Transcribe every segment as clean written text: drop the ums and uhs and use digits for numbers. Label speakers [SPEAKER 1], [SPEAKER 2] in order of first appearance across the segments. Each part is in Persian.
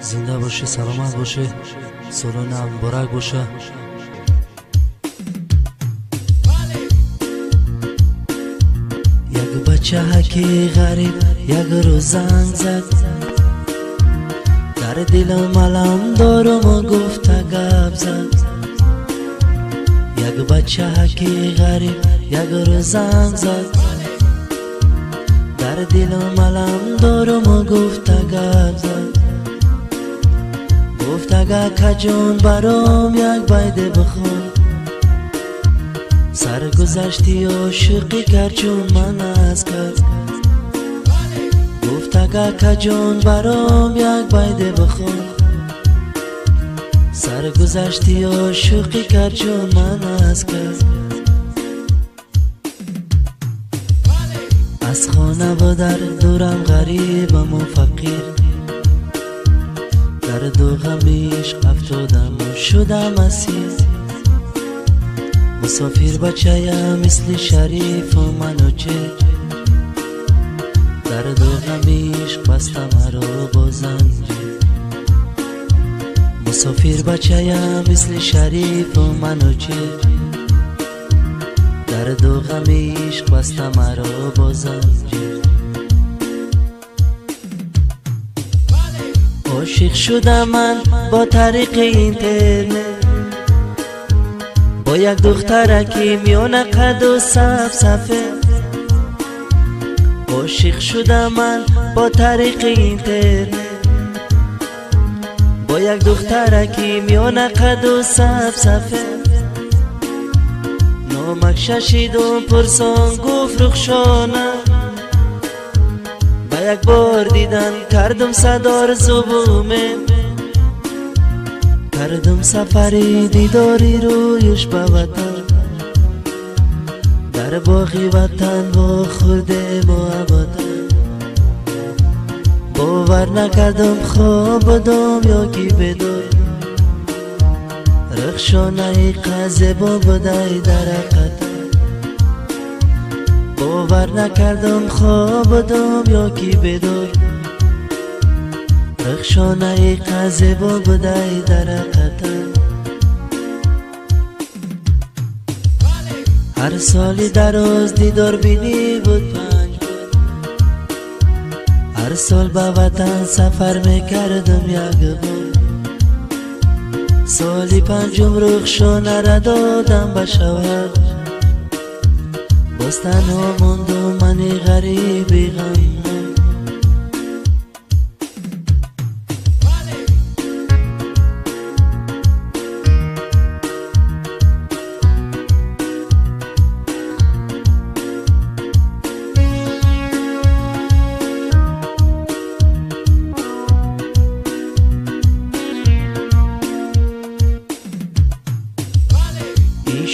[SPEAKER 1] زنده باشه، سلامت باشه، سالانه مبارک باشه. یک بچه هکی غریب یک روز زنگ زد، در دلم علم دارم و گفت گپ زد. یک بچه هکی غریب یک روز زنگ زد، در دلم علم دارم و گفت گپ زد. گفت اگه کجون برام یک بیده بخون، سرگذشتی عاشقی کرد چون من از کرد. گفت اگه کجون برام یک بیده بخون، سرگذشتی عاشقی کرد چون من از کرد. از خانه و در دورم غریبم و فقیر، درد و غم عشق افتادم و شدم اسیر. مسافر بچه‌ام مثل شریف و منو چه، درد و غم عشق بسته مرا با زنجیر. مسافر بچه‌ام مثل شریف و منو چه، درد و غم عشق بسته مرا با زنجیر. عاشق شدم من با طریق اینترنت، با یک دخترکی میونه قد و صفصفه. عاشق شدم من با طریق اینترنت، با یک دخترکی میونه قد و صفصفه. نامک ششیدم پرسان گفت رخشانه، با یک بار دیدن کردم صدار زبومه. کردم سفری دیداری رویش به وطن، در باغی وطن با خورده محبتن. باور نکردم خواب بودم یا کی بدای، رخشانه قزه با بودای در حقیقت. باور نکردم خواب بودم یا کی بدای، رخشانه قزه با بودای در حقیقت. هر سالی در روز دیدار بینی بود 5 بود، هر سال به وطن سفر میکردم یک بار. سالی 5 رخشانه را دادم به شوهر، باز تنها موندم منی غریبی غم.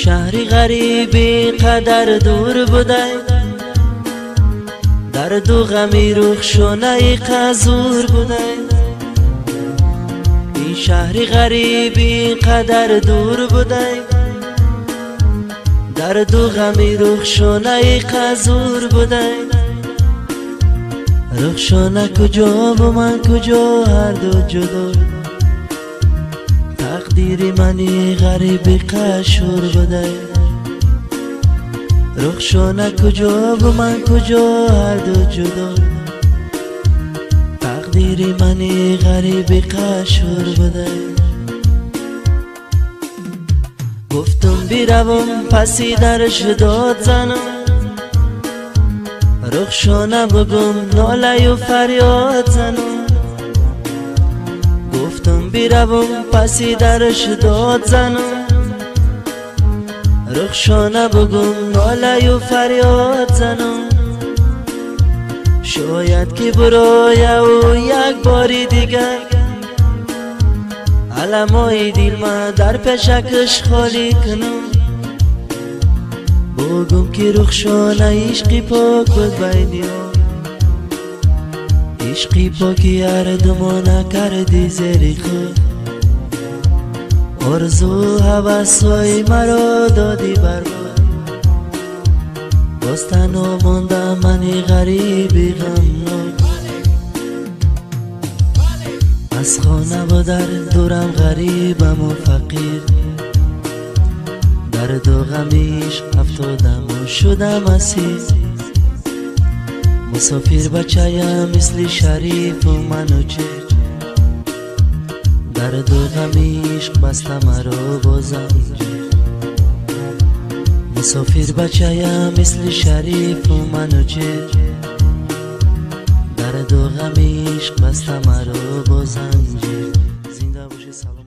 [SPEAKER 1] شهری غریبی قدر دور بوده، درد و غمی رخشانه قزور بوده. این شهری غریبی قدر دور بوده، درد و غمی رخشانه قزور بوده. رخشانه کجا و من کجا، هر دو جدا. تقدیر منی غریبی قشور بوده، رخشانه کجا و من کجا، هر دو جدا. تقدیر منی غریبی قشور بوده. گفتم بیروم پسی درش داد زنم، رخشانه بگم ناله و فریاد زنم. گفتم بیروم پسی درش داد زنم، رخشانه بگم ناله و فریاد زنم. شاید که برای او یک باری دیگر، علمای دل ما در پیشکش خالی کنم. بگم که رخشانه عشقی پاک بود بینی ها، عشقی پاکی هر دما نکردی زیر خود. آرزو هوسای مرا دادی برباد، باز تنها ماندم منی غریبی غمناک. از خانه و در دورم غریبم و فقیر، درد و غمیش افتادم و شدم اسیر. مسافر بچه‌ام مثل شریف و منوچه، درد و غمیش بسته مرا با زنجیر. مسافر بچه‌ام مثل شریف و منوچه، درد و غمیش بسته مرا با زنجیر. زنده باشی. سلام.